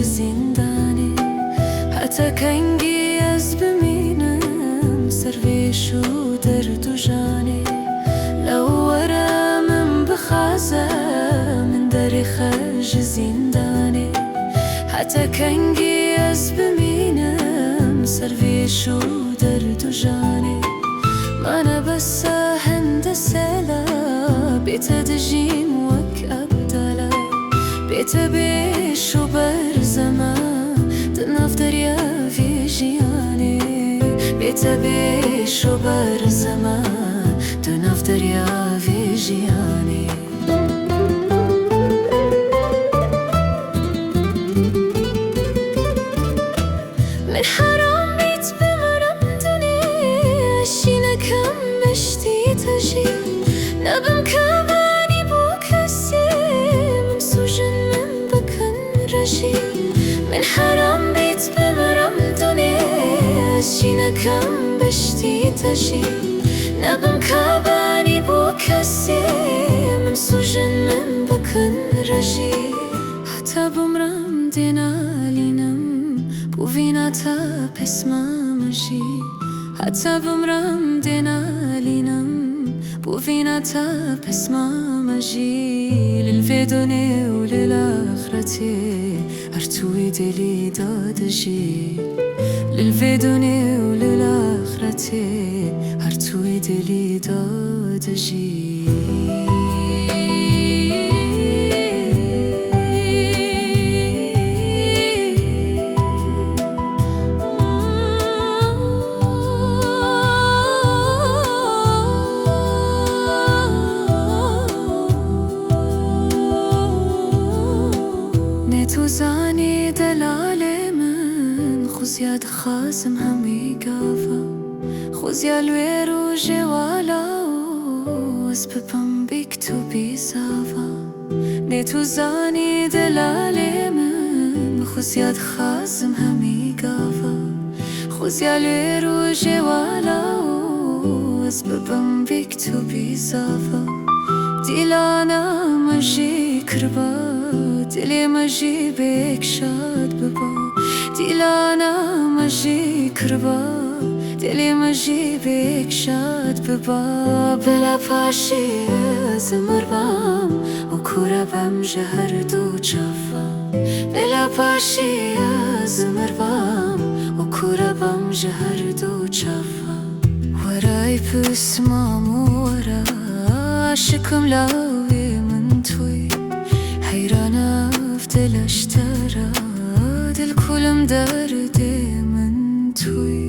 زنداني حتى كنجي بمينم سرويش ودرد وجاني لو ورا من بخازة من داري خرج زنداني حتى كنجي بمينم سرويش ودرد وجاني ما أنا بس هندسة بيت دجيم وك أبدالا بيت بيش وبرزما تنف دريا في جياني بيت بيش وبرزما تنف دريا في جياني من حرام بيت بمرم دنيا عشينا كم بشتي تجي نبم كباني بوكسي من سجن من بكن رجي من حرام بيت بمرم دنيا عشينا كم بشتي تجي نبم كباني بوكسي من سجن من بكن رجي حتى بمرم دينالينم بوفينا تا بسما مجي حتى بمرم دينالينم بوفينا تا بسما مجي للفيدوني وللآخرتي هرتوي دلي دادجي للفيدوني وللآخرتي هرتوي دلي دادجي توزاني دلالي من خوزياد خاسم همي قافا خوزيا الويرو جوالا واسببم بيكتوبي سافا نتوزاني دلالي من خوزياد خاسم همي قافا خوزيا الويرو جوالا واسببم بيكتوبي سافا ديلانا مجي كربا دلي مجي بيك شاد ببا ديلانا مجي كربا دلي مجي بيك شاد ببا بلا باشي زمر بام وكورا بام جهر دو جافا بلا باشي زمر بام وكورا بام جهر دو جافا وراي بسمام ورا عشقم لاوي من توي حيرانة في دل اشترى دل كلم دردي من توي